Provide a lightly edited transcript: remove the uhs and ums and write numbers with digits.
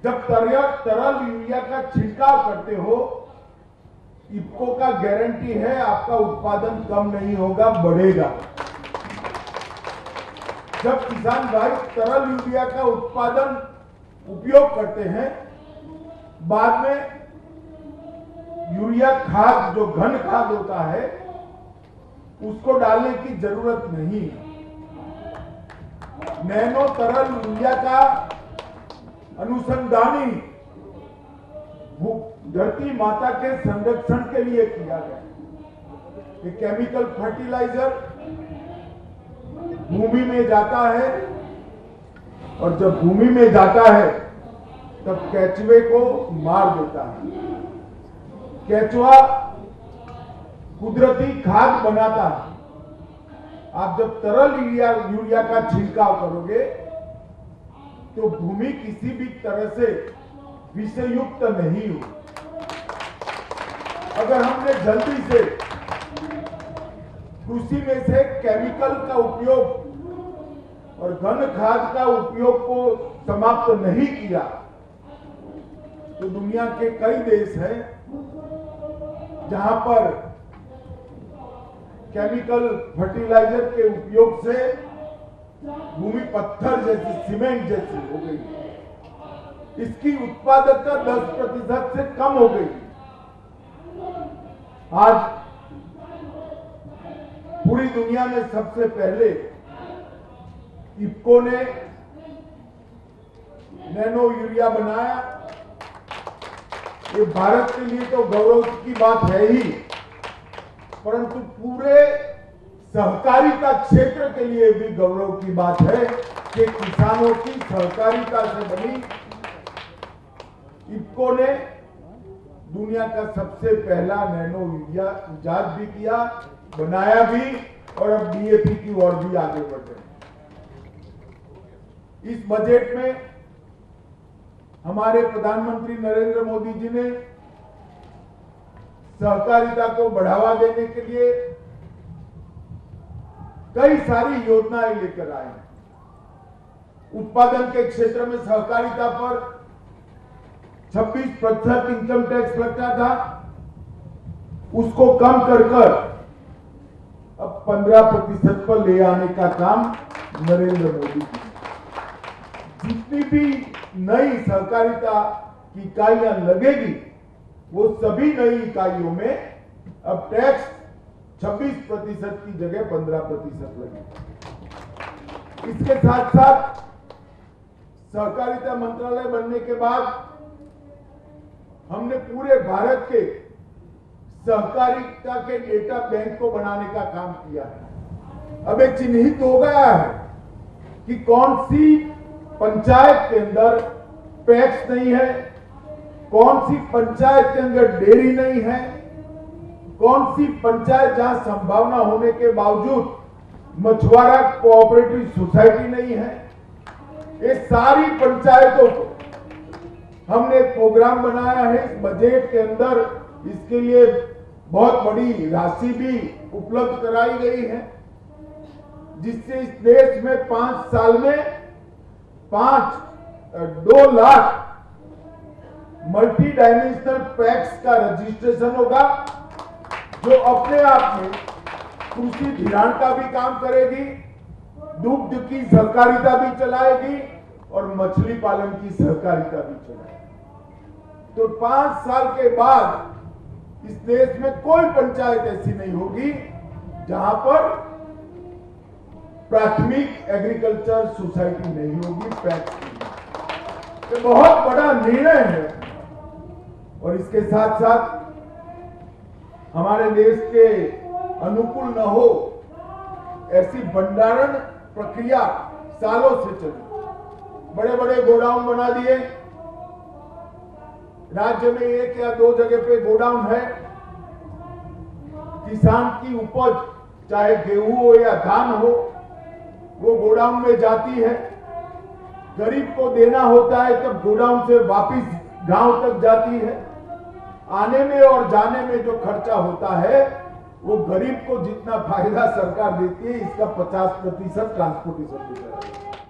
जब तरल यूरिया का छिड़काव करते हो, इफ्को का गारंटी है आपका उत्पादन कम नहीं होगा, बढ़ेगा। जब किसान भाई तरल यूरिया का उत्पादन उपयोग करते हैं, बाद में यूरिया खाद जो घन खाद होता है उसको डालने की जरूरत नहीं है। नैनो तरल यूरिया का अनुसंधान धरती माता के संरक्षण के लिए किया गया। ये केमिकल फर्टिलाइजर भूमि में जाता है और जब भूमि में जाता है तब केचुए को मार देता है। केचुआ कुदरती खाद बनाता है। आप जब तरल यूरिया का छिड़काव करोगे तो भूमि किसी भी तरह से विषयुक्त नहीं हो। अगर हमने जल्दी से कृषि में से केमिकल का उपयोग और घन खाद का उपयोग को समाप्त नहीं किया तो दुनिया के कई देश हैं जहां पर केमिकल फर्टिलाइजर के उपयोग से भूमि पत्थर जैसी, सीमेंट जैसी हो गई। इसकी उत्पादकता 10% से कम हो गई। आज पूरी दुनिया में सबसे पहले इफ्को ने नैनो यूरिया बनाया। ये भारत के लिए तो गौरव की बात है ही, परंतु पूरे सहकारिता क्षेत्र के लिए भी गौरव की बात है कि किसानों की सहकारिता से बनी इफ्को ने दुनिया का सबसे पहला नैनो यूरिया इजाद भी किया, बनाया भी और अब डीएपी की ओर भी आगे बढ़ रहे हैं। इस बजट में हमारे प्रधानमंत्री नरेंद्र मोदी जी ने सहकारिता को बढ़ावा देने के लिए कई सारी योजनाएं लेकर आए हैं। उत्पादन के क्षेत्र में सहकारिता पर 26% इनकम टैक्स लगता था, उसको कम कर अब 15% पर ले आने का काम नरेंद्र मोदी जी। जितनी भी नई सहकारिता की इकाइयां लगेगी वो सभी नई इकाइयों में अब टैक्स 26% की जगह 15% लगेगा। इसके साथ साथ सहकारिता मंत्रालय बनने के बाद हमने पूरे भारत के सहकारिता के डेटा बैंक को बनाने का काम किया है। अब एक चिन्हित हो गया है कि कौन सी पंचायत के अंदर पैक्स नहीं है, कौन सी पंचायत के अंदर डेयरी नहीं है, कौन सी पंचायत जहां संभावना होने के बावजूद मछुआरा कोऑपरेटिव सोसाइटी नहीं है। ये सारी पंचायतों को हमने एक प्रोग्राम बनाया है इस बजट के अंदर। इसके लिए बहुत बड़ी राशि भी उपलब्ध कराई गई है, जिससे इस देश में 5 साल में 2 लाख मल्टी डायमेंशनल पैक्स का रजिस्ट्रेशन होगा, जो अपने आप में कृषि धिराण का भी काम करेगी, दुग्ध की सहकारिता भी चलाएगी और मछली पालन की सहकारिता भी चलाएगी। तो 5 साल के बाद इस देश में कोई पंचायत ऐसी नहीं होगी जहां पर प्राथमिक एग्रीकल्चर सोसाइटी नहीं होगी, पैक्स की। ये बहुत बड़ा निर्णय है और इसके साथ साथ हमारे देश के अनुकूल न हो ऐसी भंडारण प्रक्रिया सालों से चली। बड़े बड़े गोडाउन बना दिए, राज्य में 1 या 2 जगह पे गोडाउन है। किसान की उपज चाहे गेहूं हो या धान हो वो गोडाउन में जाती है, गरीब को देना होता है तब गोडाउन से वापस गांव तक जाती है। आने में और जाने में जो खर्चा होता है वो गरीब को जितना फायदा सरकार देती है इसका 50% ट्रांसपोर्टेशन देता है।